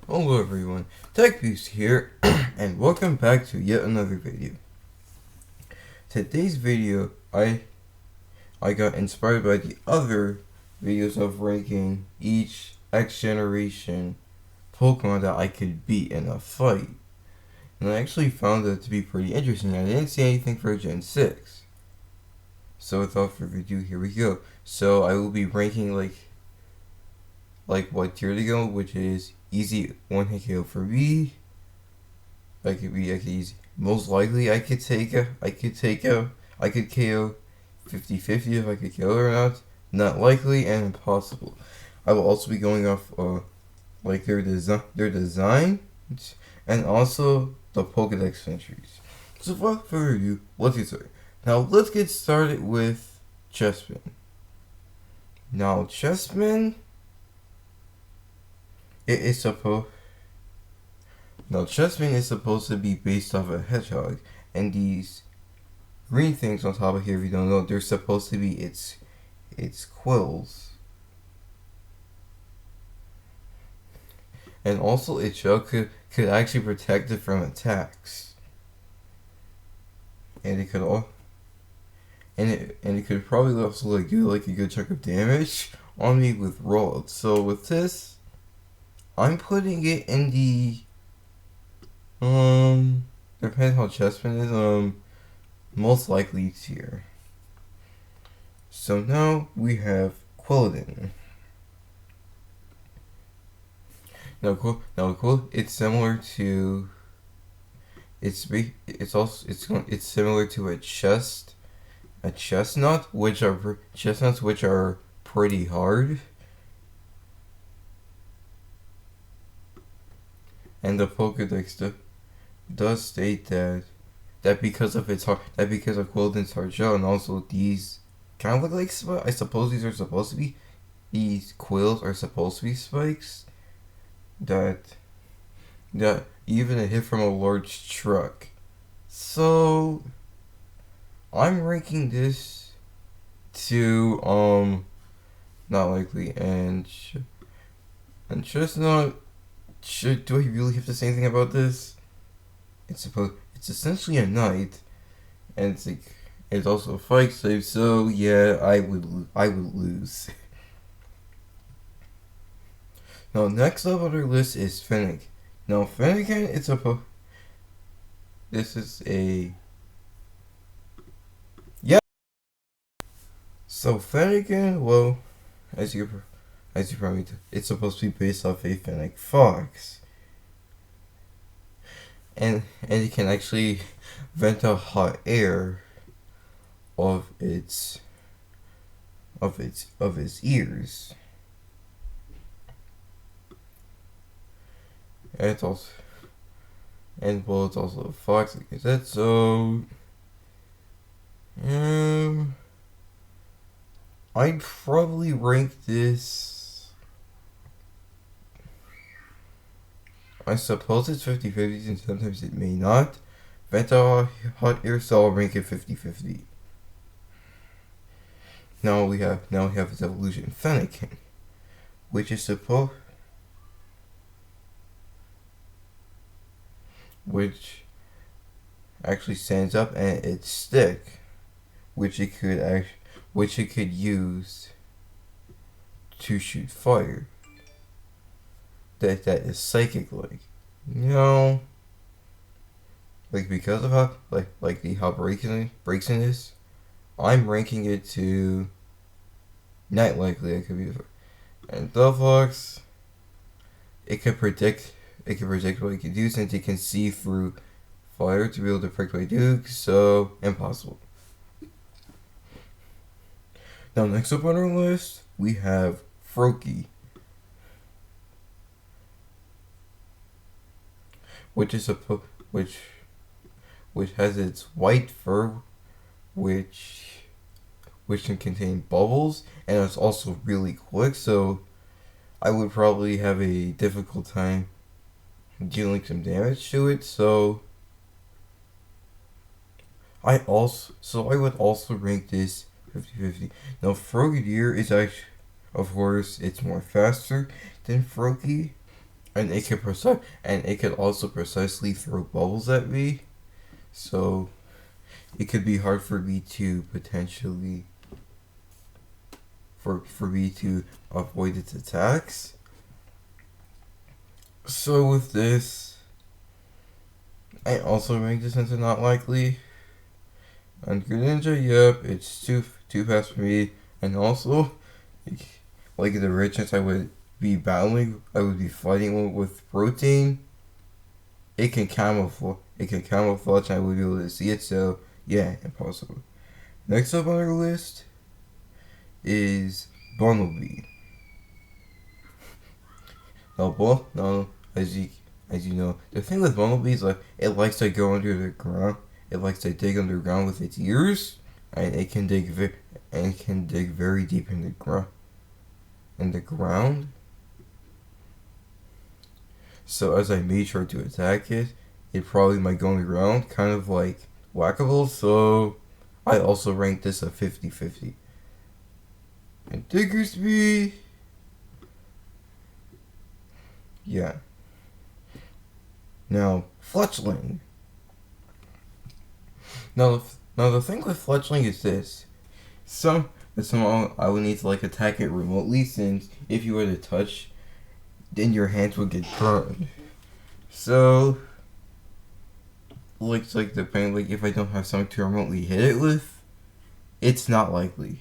Hello everyone, TechBeast here, and welcome back to yet another video. Today's video, I got inspired by the other videos of ranking each X generation Pokemon that I could beat in a fight. And I actually found that to be pretty interesting. I didn't see anything for Gen 6. So without further ado, here we go. So I will be ranking like what tier to go, which is easy one hit KO for me. I could easy. Most likely I could KO 50-50 if I could kill her or not. Not likely and impossible. I will also be going off their design and also the Pokedex entries. So without further ado, let's get started. Now let's get started with Chessman. Now Chessman Chessman is supposed to be based off a hedgehog, and these green things on top of here, if you don't know, they're supposed to be its quills. And also its shell could actually protect it from attacks. And it could probably also do a good chunk of damage on me with rods. So with this, I'm putting it in the depends how Chessman is, most likely tier. So now we have Quilladin. It's similar to it's similar to a chestnut, which are pretty hard. And the Pokedex does state that because of Quilladin's hard shell, and also these kind of look like spikes. I suppose these quills are supposed to be spikes. That even a hit from a large truck. So I'm ranking this to not likely and chestnut. Do I really have to say anything about this? It's essentially a knight, and it's also a fight save. So yeah, I would lose. Now next up on our list is Finnick. Now Finnick, this is a yeah. So Finnegan, well, as you probably do, it's supposed to be based off a Finnick fox. And it can actually vent out hot air of its ears. And it's also a fox, like I said. So I'd probably rank this. I suppose it's 50-50, and sometimes it may not. Venta hot air, so I'll rank it 50-50. Now we have its evolution, Fennekin, which actually stands up, and its stick, which it could use to shoot fire. That is psychic like. Because of how how breaking is, I'm ranking it to not likely. It could be, and the fox, it can predict what it can do, since it can see through fire to be able to predict what it do. So impossible. Now next up on our list we have Froakie, which has its white fur, which can contain bubbles, and it's also really quick. So I would probably have a difficult time dealing some damage to it. So I would also rank this 50-50. Now Frogadier is actually, of course, it's more faster than Froakie, and it could also precisely throw bubbles at me, so it could be hard for me to potentially for me to avoid its attacks. So with this, I also rank this into not likely. And Greninja, yep, it's too fast for me, and also, like the richness I would be fighting with protein. It can camouflage. And I would be able to see it. So yeah, impossible. Next up on our list is Bumblebee. No, as you know, the thing with Bumblebee is like it likes to go under the ground. It likes to dig underground with its ears, and it can dig very deep in the ground. So as I may try to attack it, it probably might go underground, kind of like Whackable. So I also rank this a 50-50. And Diggersby, yeah. Now Fletchling. Now the thing with Fletchling is this. Somehow I would need to like attack it remotely, since if you were to touch, then your hands would get burned. So like depending, like if I don't have something to remotely hit it with, it's not likely.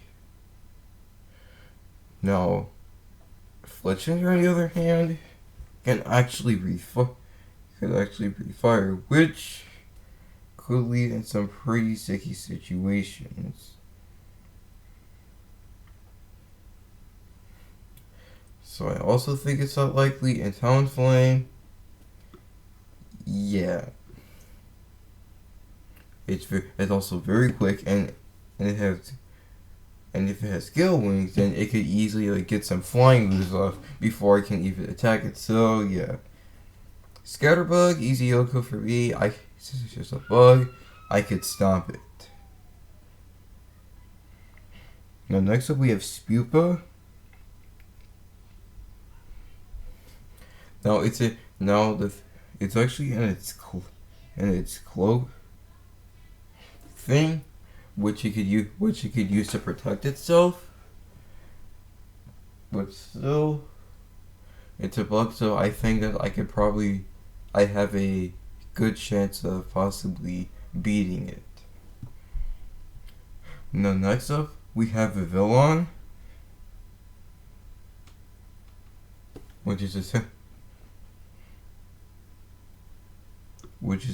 Now Fletchling, on the other hand, can actually breathe fire, which could lead in some pretty sticky situations. So I also think it's not likely. And Talonflame, yeah, it's also very quick, and if it has Gale Wings, then it could easily like get some flying moves off before I can even attack it. So yeah, Scatterbug, easy Yoko for me. Since it's just a bug, I could stomp it. Now next up we have Spoopa. Now it's actually in its cloak thing, which it could use to protect itself. But still, it's a bug, so I think that I have a good chance of possibly beating it. Now next up we have Vivillon, which is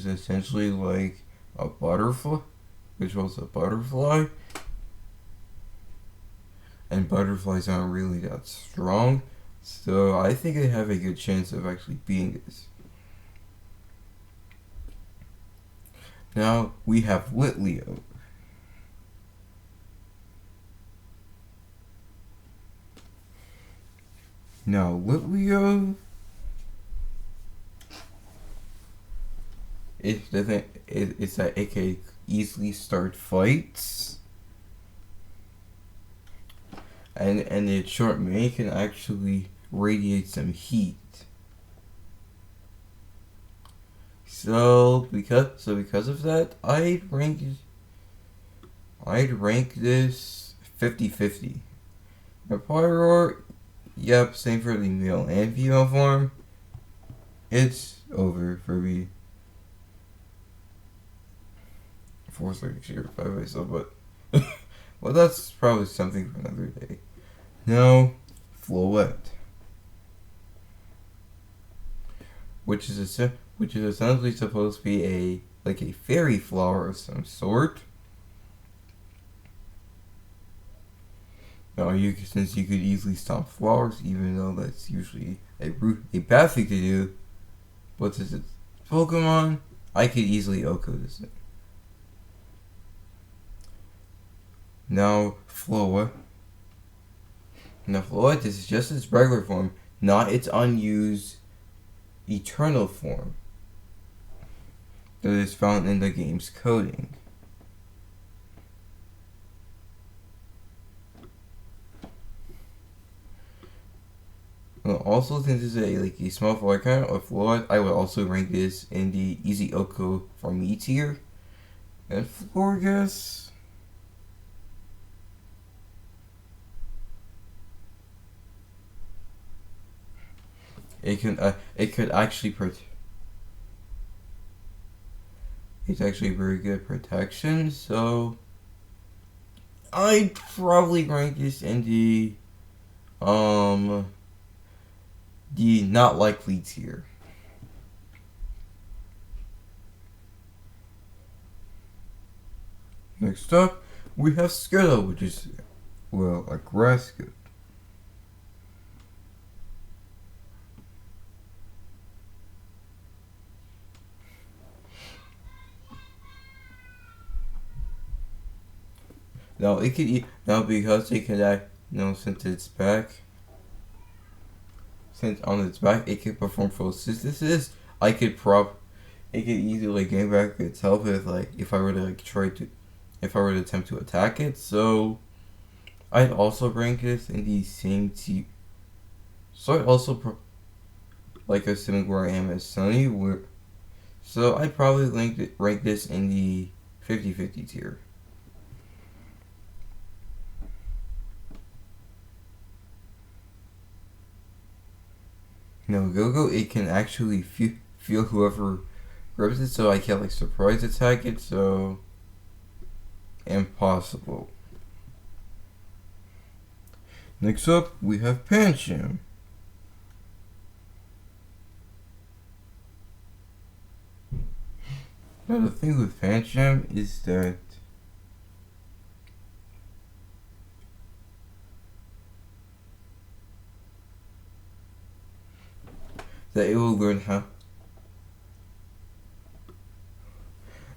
essentially like a butterfly, and butterflies aren't really that strong, so I think I have a good chance of actually beating this. Now we have Litleo. Now Litleo, it's that it can easily start fights, and its short mane can actually radiate some heat. So because of that, I'd rank this 50-50. Now Pyroar, yep, same for the male and female form. It's over for me. Force like to by myself, but well, that's probably something for another day. Now, Floette, which is essentially supposed to be a fairy flower of some sort. Now, since you could easily stomp flowers, even though that's usually a bad thing to do, but since it's Pokemon, I could easily OHKO this thing. Now, Floette. Now, Floette is just its regular form, not its unused eternal form that is found in the game's coding. Also, since it's a small volcano of Flood, I would also rank this in the Easy Oko for me tier. And Florges, it could actually it's actually very good protection, so I'd probably rank this in the not likely tier. Next up, we have Skittle, which is, well, a grass goat. Now it could eat, now because it can act, since it's back, since on its back it can perform photosynthesis, it could easily gain back its health if I were to attempt to attack it. So I'd also rank this in the same tier. So I'd also assuming where I am as Sunny, so I'd probably rank this in the 50-50 tier. Now Go-Go, it can actually feel whoever grabs it, so I can't surprise attack it, so impossible. Next up, we have Pancham. Now the thing with Pancham is that it will learn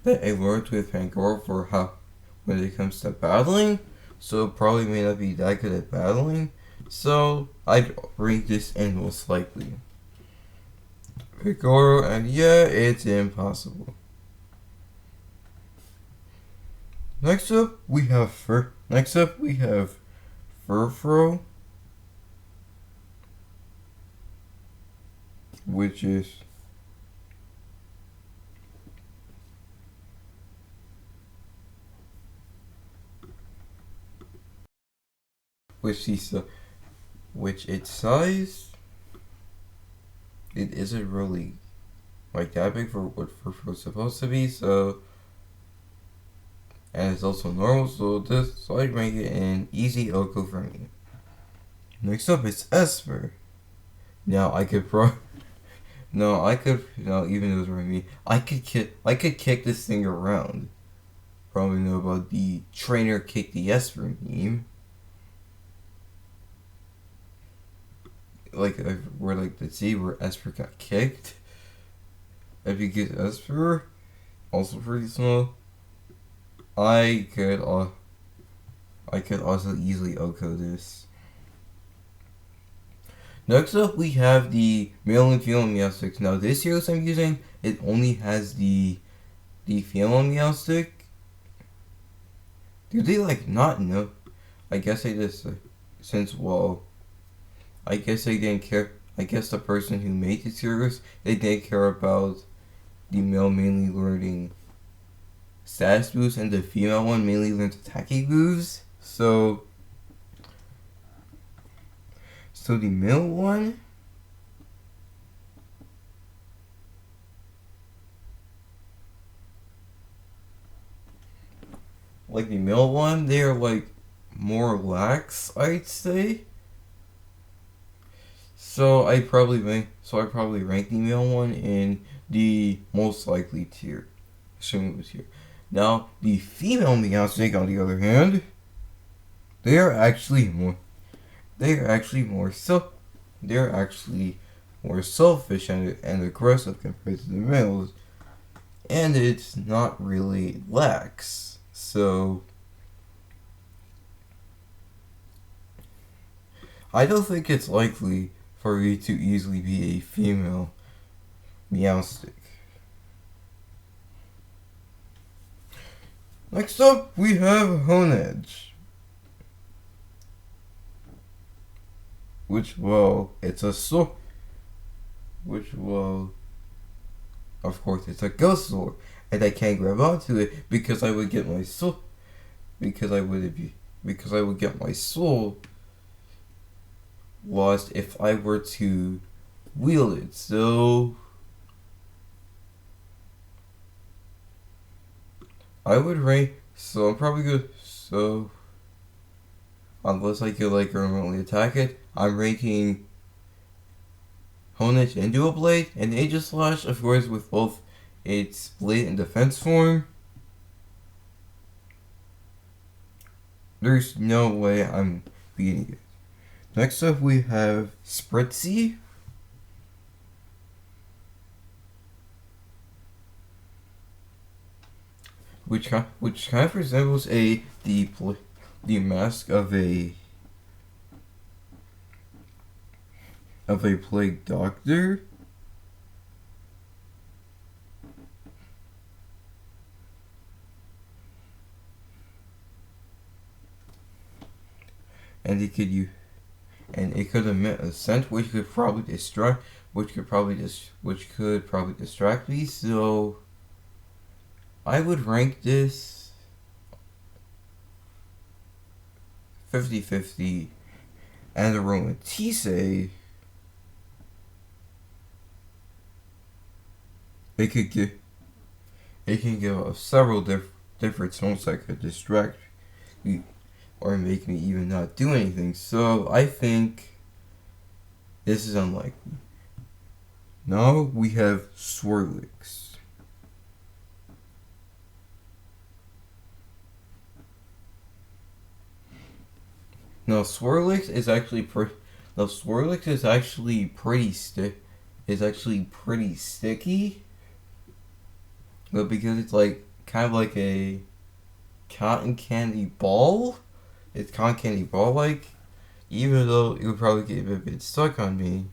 that it learned with Pangoro for how when it comes to battling, so it probably may not be that good at battling, so I'd rank this in most likely. Pangoro, and yeah, it's impossible. Next up, we have Furfro, which is which its size, it isn't really that big for what Furfro's supposed to be, so, and it's also normal, so I'd rank it in easy Oko for me. Next up is Esper. Now even though it was for me, I could kick this thing around. Probably know about the trainer kick the Esper meme. Where Esper got kicked. If you get Esper, also pretty small, I could also easily Oko this. Next up, we have the male and female Meowsticks. Now, this Heroes I'm using, it only has the female Meowstick. Do they not know? I guess they just I guess they didn't care. I guess the person who made the Heroes, they didn't care about the male mainly learning status boosts and the female one mainly learns attacking moves. So the male one, they're more lax, I'd say. So I probably rank the male one in the most likely tier, assuming it was here. Now the female Meowstic, on the other hand, they are actually more selfish and aggressive compared to the males, and it's not really lax. So I don't think it's likely for you to easily be a female Meowstic. Next up, we have Honedge. it's a sword. Of course, it's a ghost sword, and I can't grab onto it because I would get my soul. Because I would get my soul lost if I were to wield it. So I would rank. So I'm probably good. So unless I could like remotely attack it, I'm ranking Honedge into a Blade and Aegislash, of course, with both its Blade and defense form. There's no way I'm beating it. Next up, we have Spritzy. Which kind of resembles the mask of a plague doctor. And it could emit a scent which could probably distract me, so I would rank this 50-50, and the Aromatisse, it can give off several different songs that could distract me or make me even not do anything. So I think this is unlikely. Now we have Swirlix. Now Swirlix is actually pretty sticky. But because it's like kind of like a cotton candy ball, it's cotton candy ball like, even though it would probably get a bit stuck on me,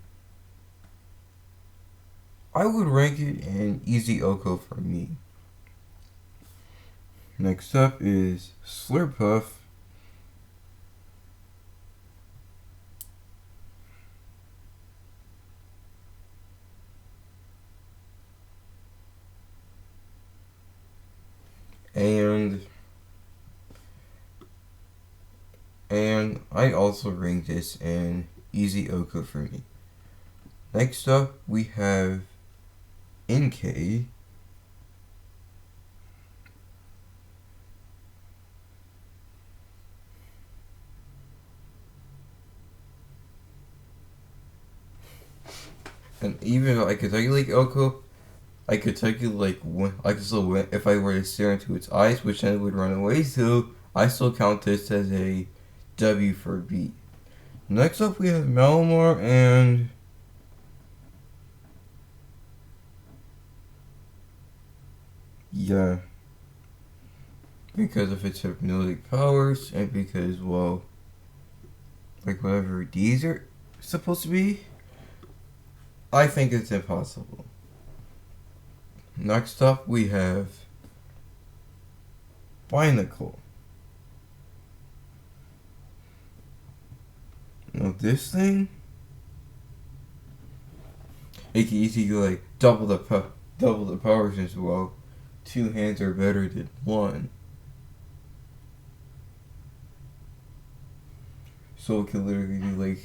I would rank it an easy Oko for me. Next up is Slurpuff. And I also rank this an easy Oko for me. Next up, we have Inkay. And even though I could technically Oko, I could technically still win if I were to stare into its eyes, which then it would run away. So I still count this as a W for B. Next up, we have Malamar, and yeah, because of its hypnotic powers, and because, well, like whatever these are supposed to be, I think it's impossible. Next up, we have Binacle. Now this thing, it can easily go like double the powers as well. 2 hands are better than 1. So it can literally do like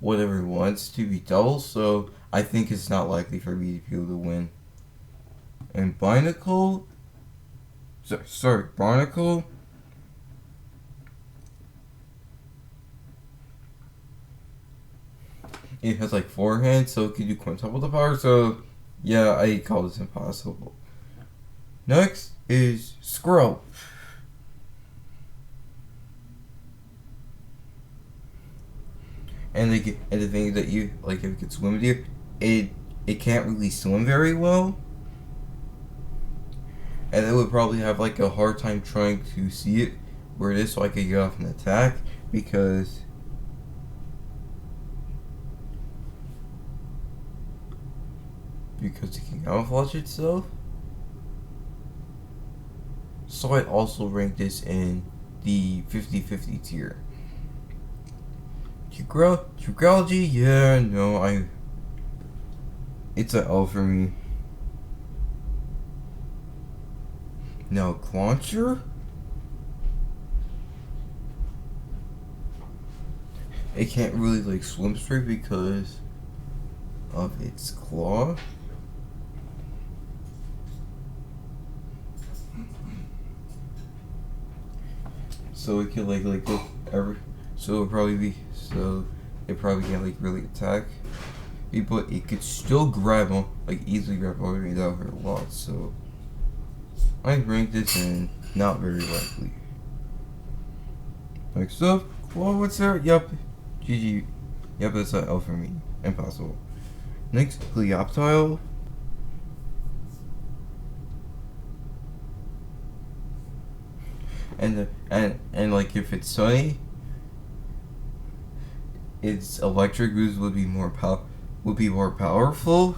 whatever it wants to be double. So I think it's not likely for me to be able to win. And Barnacle, it has like 4 hands, so it can do quintuple the power, so yeah, I call this impossible. Next is Squirrel. And the thing is that you, like, if it can swim with you, it can't really swim very well. And it would probably have like a hard time trying to see it where it is, so I could get off an attack, because it can camouflage itself. So I'd also rank this in the 50-50 tier. Geography, yeah, no, it's an L for me. Now, Clauncher? It can't really, like, swim straight because of its claw. So it can, like go so it probably can't, like, really attack. But it could still grab on, like, easily grab over without her lot, so I rank this in not very likely. Next up, well, what's there? Yup, GG. Yep, that's an L for me. Impossible. Next, Glioptile. And like if it's sunny, its electric boost would be more powerful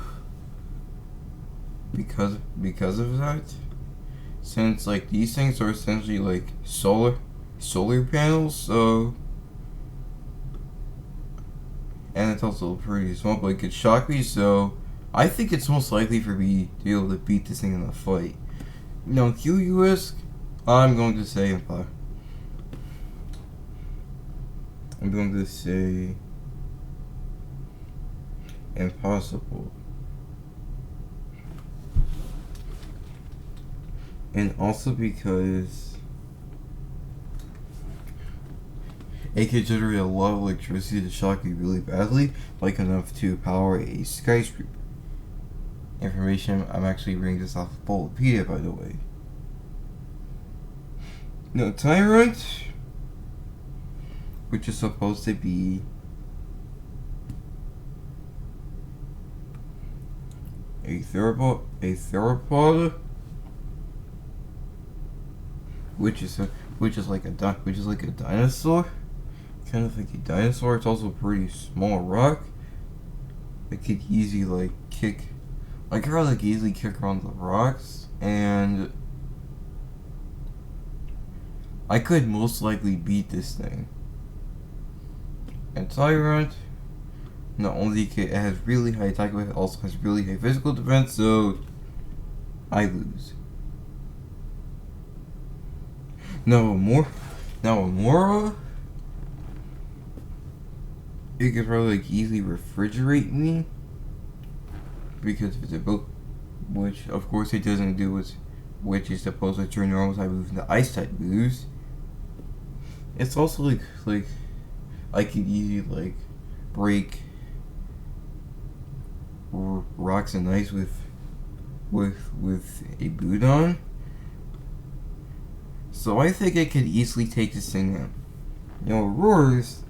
because of that. Since like these things are essentially like solar panels, so and it's also pretty small, but it could shock me, so I think it's most likely for me to be able to beat this thing in a fight. Now, QUS, I'm going to say impossible. And also because it could generate a lot of electricity to shock you really badly, like enough to power a skyscraper. Information, I'm actually reading this off of Bumblebee, by the way. No, Tyrant, which is supposed to be a theropod, which is like a dinosaur, kind of like a dinosaur. It's also a pretty small rock. It could easily like kick, like easily kick around the rocks, and I could most likely beat this thing. And Tyrant, not only it has really high attack, but it also has really high physical defense, so I lose. Now Amora, it could probably like easily refrigerate me because of the book, which of course it doesn't do, which is supposed to turn normal type moves into ice type moves. It's also like I could easily like break rocks and ice with a boot on. So I think I could easily take this thing out. Now Roars,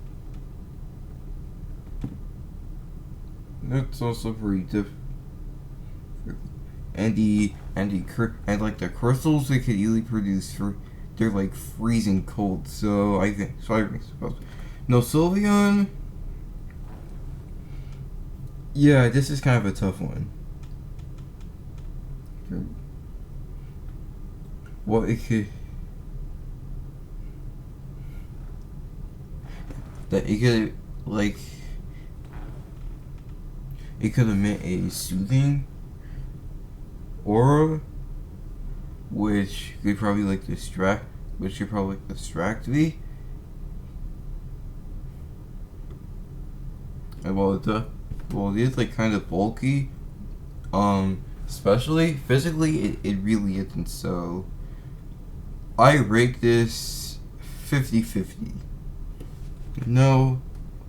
that's also pretty difficult. And like the crystals they could easily produce they're like freezing cold. So I think no, Sylveon. Yeah, this is kind of a tough one. Well, it could emit a soothing aura, which could probably like distract me. And while it is like kind of bulky, especially physically, it really isn't. So I rate this 50-50. No,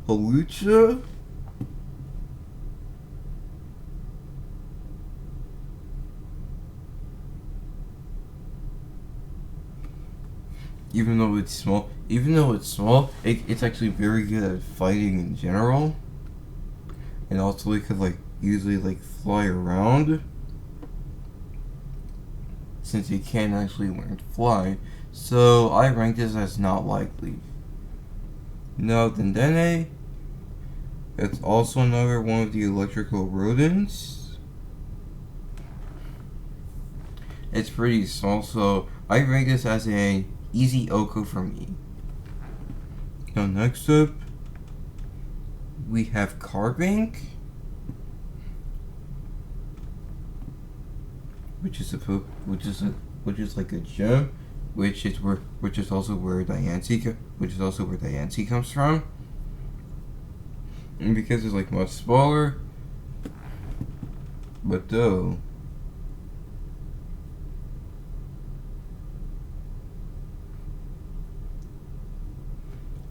Halucha. Even though it's small, it's actually very good at fighting in general. And also it could like usually like fly around, since it can't actually learn to fly. So I rank this as not likely. Now Dendene, it's also another one of the electrical rodents. It's pretty small, so I rank this as an easy Oko for me. Now next up, we have Carbink, which is like a gem, which is also where Diancie comes from. And because it's like much smaller, but though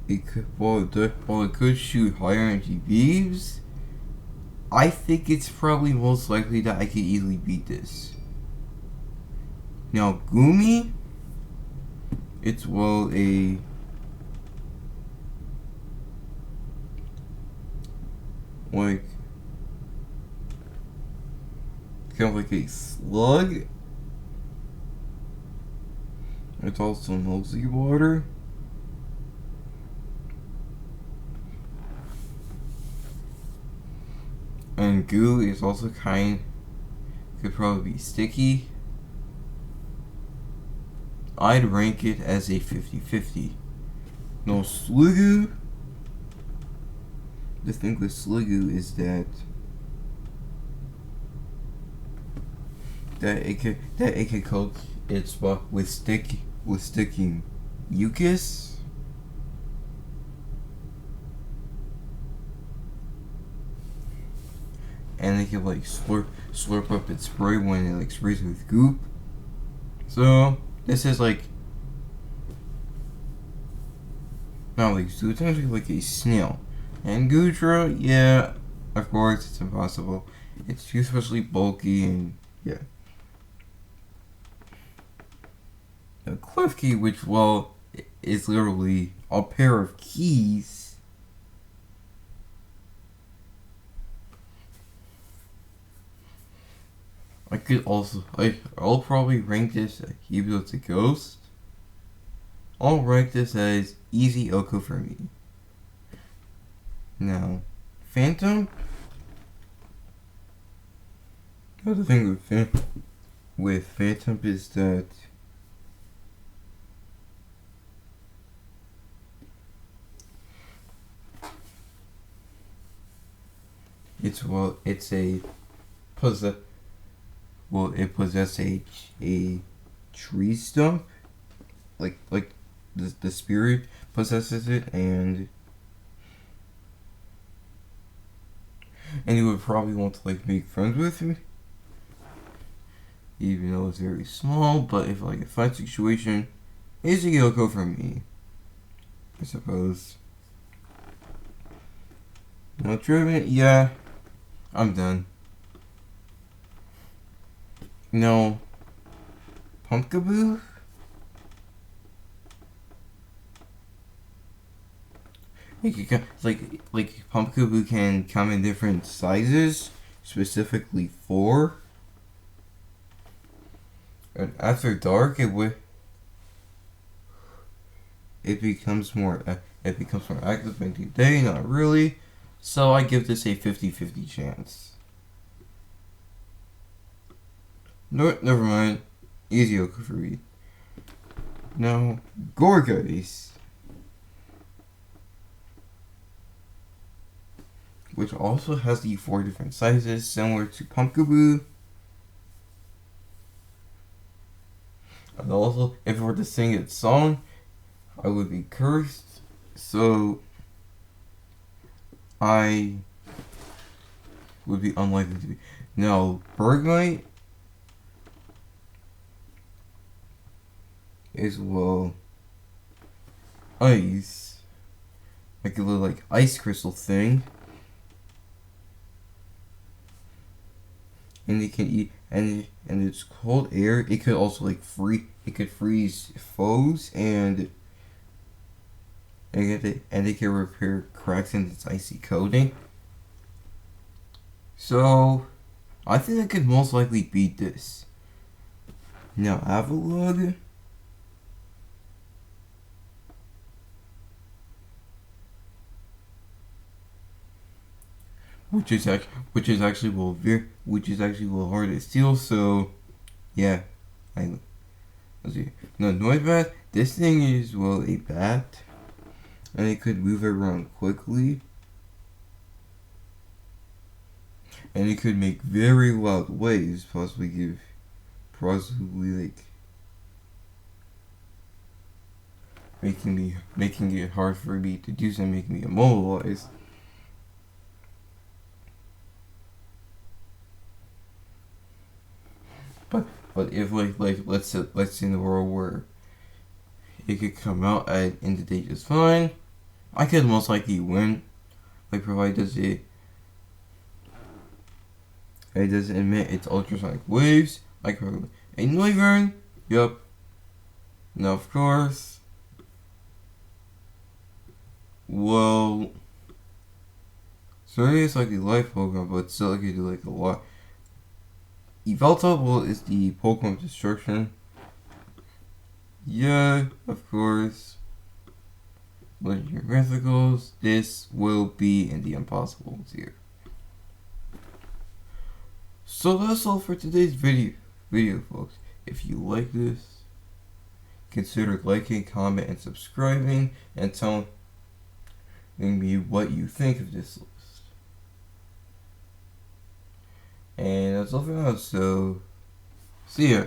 it could shoot higher energy beams, I think it's probably most likely that I could easily beat this. Now Gumi, it's a like kind of like a slug. It's also mostly water. And goo is also could probably be sticky. I'd rank it as a 50-50. No, Slugu. The thing with Slugu is that it can coat its spot with sticking mucus. And it can like slurp up its spray when it like sprays with goop. So this is like not like so it's actually like a snail. And Goodra, yeah, of course it's impossible. It's too especially bulky and yeah. A Klefki, which is literally a pair of keys. I'll probably rank this even though it's a ghost. I'll rank this as easy Oko for me. Now, Phantom. Another thing with Phantom is that it possesses a tree stump, like the spirit possesses it, and you would probably want to like make friends with me, even though it's very small. But if like a fight situation, is a Yoko for me, I suppose. Now Driven, yeah, I'm done. No, Pumpkaboo. Like Pumpkaboo can come in different sizes, specifically 4. And after dark, it becomes more active during the day. Not really, so I give this a 50-50 chance. No, never mind. Easy Oko for me. Now, Gorgeous, which also has the 4 different sizes, similar to Pumpkaboo. And also, if it were to sing its song, I would be cursed. So, I would be unlikely to be. Now, Bergmite is ice, like a little like ice crystal thing, and it can eat and it's cold air. It could also like freeze foes and it can repair cracks in its icy coating. So I think I could most likely beat this. Now Avalugg, which is actually hard to steal. So, yeah, let's see. No, Noibat. This thing is a bat, and it could move around quickly. and it could make very loud waves, possibly like making it hard for me to do something, making me immobilized. But if like let's say in the world where it could come out at end of the day just fine, I could most likely win. Like provided it doesn't emit its ultrasonic waves. Like a Noivern, yup. Now of course, well, sorry it's like a life Pokemon, but still I could do like a lot. Yveltal is the Pokemon Destruction. Yeah, of course. Legendary Mythicals, this will be in the impossible tier. So that's all for today's video, folks. If you like this, consider liking, comment, and subscribing, and telling me what you think of this list. And that's all for now, so see ya.